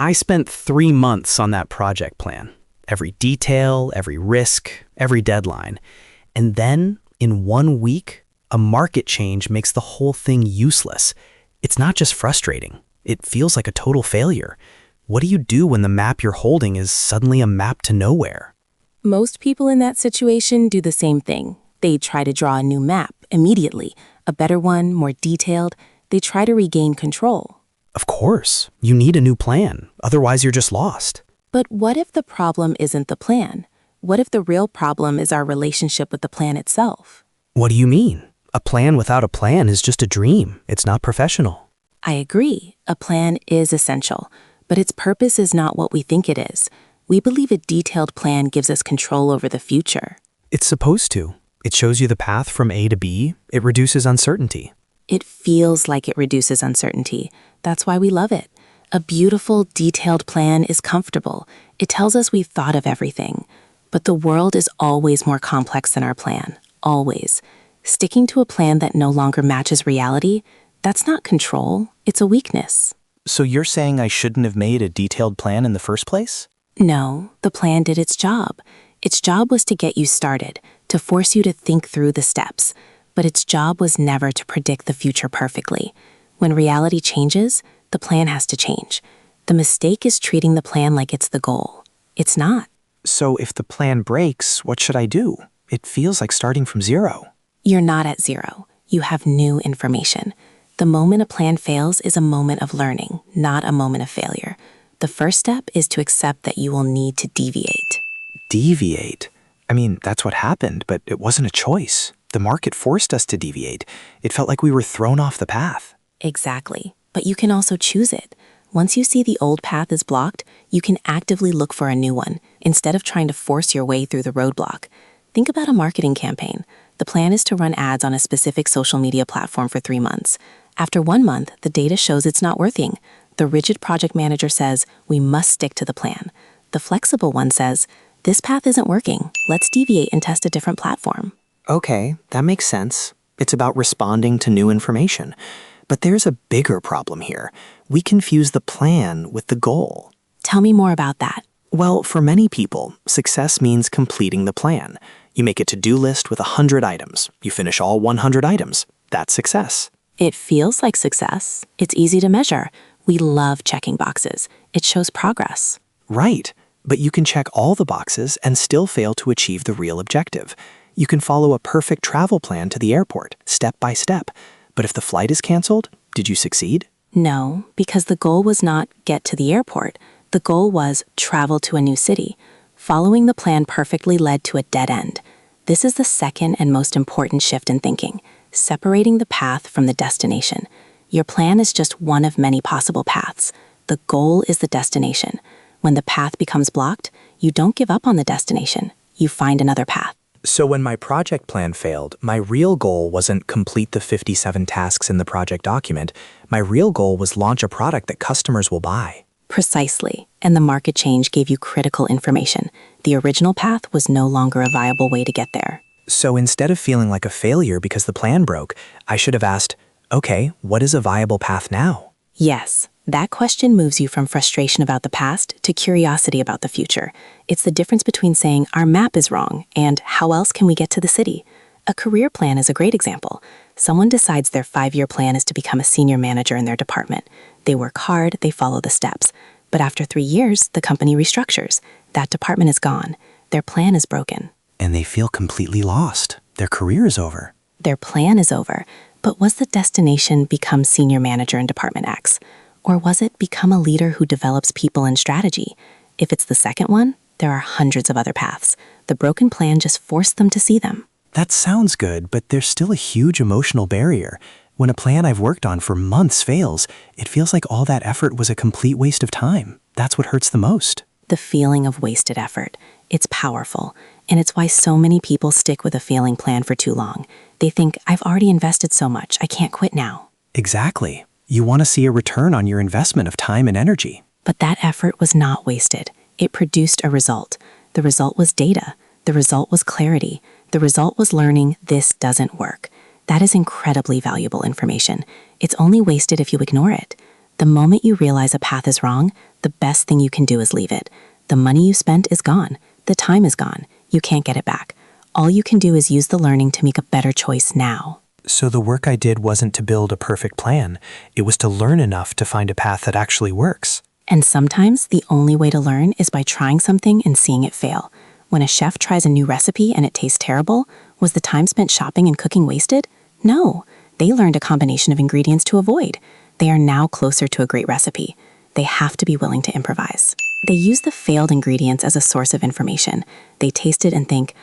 I spent 3 months on that project plan. Every detail, every risk, every deadline. And then, in 1 week, a market change makes the whole thing useless. It's not just frustrating. It feels like a total failure. What do you do when the map you're holding is suddenly a map to nowhere? Most people in that situation do the same thing. They try to draw a new map immediately, a better one, more detailed. They try to regain control. Of course, you need a new plan. Otherwise, you're just lost. But what if the problem isn't the plan? What if the real problem is our relationship with the plan itself? What do you mean? A plan without a plan is just a dream. It's not professional. I agree. A plan is essential, but its purpose is not what we think it is. We believe a detailed plan gives us control over the future. It's supposed to. It shows you the path from A to B. It reduces uncertainty. It feels like it reduces uncertainty. That's why we love it. A beautiful, detailed plan is comfortable. It tells us we've thought of everything. But the world is always more complex than our plan. Always. Sticking to a plan that no longer matches reality, that's not control. It's a weakness. So you're saying I shouldn't have made a detailed plan in the first place? No, the plan did its job. Its job was to get you started, to force you to think through the steps. But its job was never to predict the future perfectly. When reality changes, the plan has to change. The mistake is treating the plan like it's the goal. It's not. So if the plan breaks, what should I do? It feels like starting from zero. You're not at zero. You have new information. The moment a plan fails is a moment of learning, not a moment of failure. The first step is to accept that you will need to deviate. Deviate? I mean, that's what happened, but it wasn't a choice. The market forced us to deviate. It felt like we were thrown off the path. Exactly. But you can also choose it. Once you see the old path is blocked, you can actively look for a new one, instead of trying to force your way through the roadblock. Think about a marketing campaign. The plan is to run ads on a specific social media platform for 3 months. After 1 month, the data shows it's not working. The rigid project manager says, we must stick to the plan. The flexible one says, this path isn't working. Let's deviate and test a different platform. Okay, that makes sense. It's about responding to new information. But there's a bigger problem here. We confuse the plan with the goal. Tell me more about that. Well, for many people, success means completing the plan. You make a to-do list with 100 items. You finish all 100 items. That's success. It feels like success. It's easy to measure. We love checking boxes. It shows progress. Right. But you can check all the boxes and still fail to achieve the real objective. You can follow a perfect travel plan to the airport, step by step. But if the flight is canceled, did you succeed? No, because the goal was not get to the airport. The goal was travel to a new city. Following the plan perfectly led to a dead end. This is the second and most important shift in thinking, separating the path from the destination. Your plan is just one of many possible paths. The goal is the destination. When the path becomes blocked, you don't give up on the destination. You find another path. So when my project plan failed, my real goal wasn't complete the 57 tasks in the project document. My real goal was launch a product that customers will buy. Precisely. And the market change gave you critical information. The original path was no longer a viable way to get there. So instead of feeling like a failure because the plan broke, I should have asked, okay, what is a viable path now? Yes, that question moves you from frustration about the past to curiosity about the future. It's the difference between saying our map is wrong and how else can we get to the city? A career plan is a great example. Someone decides their 5-year plan is to become a senior manager in their department. They work hard, they follow the steps. But after 3 years, the company restructures. That department is gone. Their plan is broken. And they feel completely lost. Their career is over. Their plan is over. But was the destination become senior manager in Department X? Or was it become a leader who develops people and strategy? If it's the second one, there are hundreds of other paths. The broken plan just forced them to see them. That sounds good, but there's still a huge emotional barrier. When a plan I've worked on for months fails, it feels like all that effort was a complete waste of time. That's what hurts the most. The feeling of wasted effort. It's powerful, and it's why so many people stick with a failing plan for too long. They think, I've already invested so much, I can't quit now. Exactly. You want to see a return on your investment of time and energy. But that effort was not wasted. It produced a result. The result was data. The result was clarity. The result was learning this doesn't work. That is incredibly valuable information. It's only wasted if you ignore it. The moment you realize a path is wrong, the best thing you can do is leave it. The money you spent is gone. The time is gone. You can't get it back. All you can do is use the learning to make a better choice now. So the work I did wasn't to build a perfect plan. It was to learn enough to find a path that actually works. And sometimes the only way to learn is by trying something and seeing it fail. When a chef tries a new recipe and it tastes terrible, was the time spent shopping and cooking wasted? No. They learned a combination of ingredients to avoid. They are now closer to a great recipe. They have to be willing to improvise. They use the failed ingredients as a source of information. They taste it and think,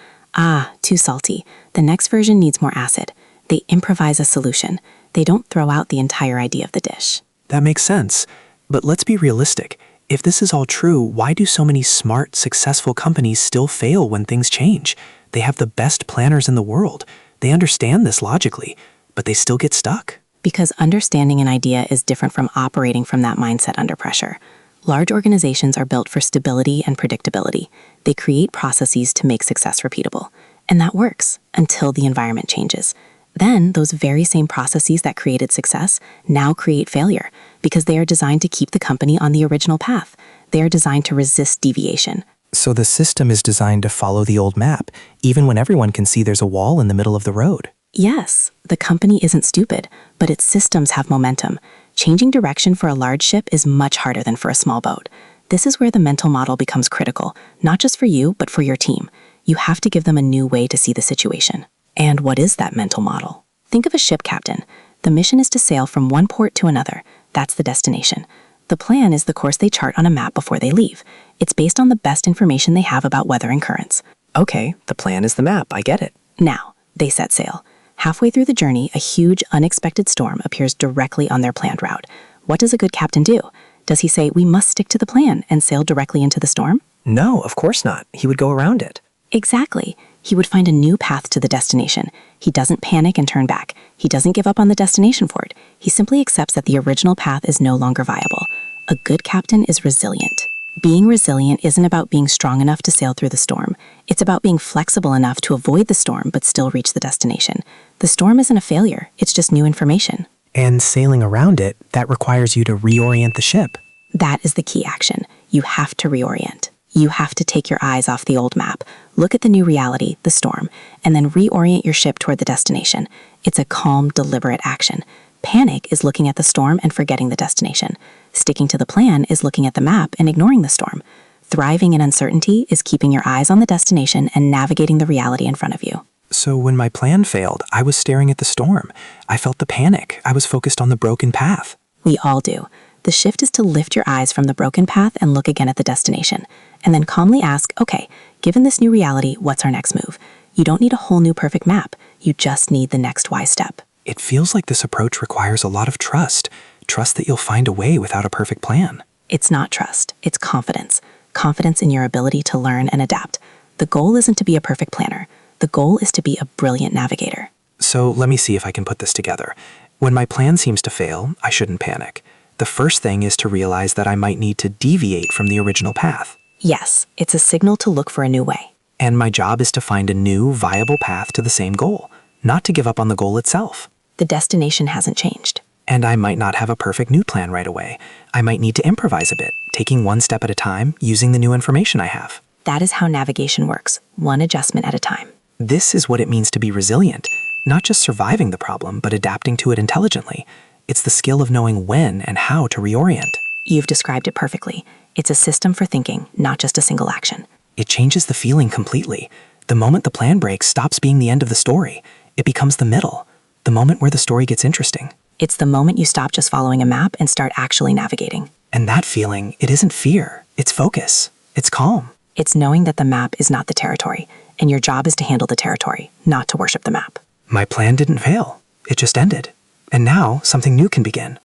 too salty. The next version needs more acid. They improvise a solution. They don't throw out the entire idea of the dish. That makes sense. But let's be realistic. If this is all true, why do so many smart, successful companies still fail when things change? They have the best planners in the world. They understand this logically, but they still get stuck. Because understanding an idea is different from operating from that mindset under pressure. Large organizations are built for stability and predictability. They create processes to make success repeatable. And that works until the environment changes. Then, those very same processes that created success now create failure because they are designed to keep the company on the original path. They are designed to resist deviation. So the system is designed to follow the old map, even when everyone can see there's a wall in the middle of the road. Yes, the company isn't stupid, but its systems have momentum. Changing direction for a large ship is much harder than for a small boat. This is where the mental model becomes critical, not just for you, but for your team. You have to give them a new way to see the situation. And what is that mental model? Think of a ship captain. The mission is to sail from one port to another. That's the destination. The plan is the course they chart on a map before they leave. It's based on the best information they have about weather and currents. Okay, the plan is the map, I get it. Now, they set sail. Halfway through the journey, a huge, unexpected storm appears directly on their planned route. What does a good captain do? Does he say, we must stick to the plan and sail directly into the storm? No, of course not. He would go around it. Exactly. He would find a new path to the destination. He doesn't panic and turn back. He doesn't give up on the destination for it. He simply accepts that the original path is no longer viable. A good captain is resilient. Being resilient isn't about being strong enough to sail through the storm. It's about being flexible enough to avoid the storm but still reach the destination. The storm isn't a failure, it's just new information. And sailing around it, that requires you to reorient the ship. That is the key action. You have to reorient. You have to take your eyes off the old map, look at the new reality, the storm, and then reorient your ship toward the destination. It's a calm, deliberate action. Panic is looking at the storm and forgetting the destination. Sticking to the plan is looking at the map and ignoring the storm. Thriving in uncertainty is keeping your eyes on the destination and navigating the reality in front of you. So when my plan failed, I was staring at the storm. I felt the panic. I was focused on the broken path. We all do. The shift is to lift your eyes from the broken path and look again at the destination. And then calmly ask, okay, given this new reality, what's our next move? You don't need a whole new perfect map. You just need the next wise step. It feels like this approach requires a lot of trust. Trust that you'll find a way without a perfect plan. It's not trust, it's confidence. Confidence in your ability to learn and adapt. The goal isn't to be a perfect planner. The goal is to be a brilliant navigator. So let me see if I can put this together. When my plan seems to fail, I shouldn't panic. The first thing is to realize that I might need to deviate from the original path. Yes, it's a signal to look for a new way. And my job is to find a new, viable path to the same goal, not to give up on the goal itself. The destination hasn't changed. And I might not have a perfect new plan right away. I might need to improvise a bit, taking one step at a time, using the new information I have. That is how navigation works, one adjustment at a time. This is what it means to be resilient, not just surviving the problem, but adapting to it intelligently. It's the skill of knowing when and how to reorient. You've described it perfectly. It's a system for thinking, not just a single action. It changes the feeling completely. The moment the plan breaks stops being the end of the story. It becomes the middle, the moment where the story gets interesting. It's the moment you stop just following a map and start actually navigating. And that feeling, it isn't fear, it's focus, it's calm. It's knowing that the map is not the territory, and your job is to handle the territory, not to worship the map. My plan didn't fail. It just ended. And now something new can begin.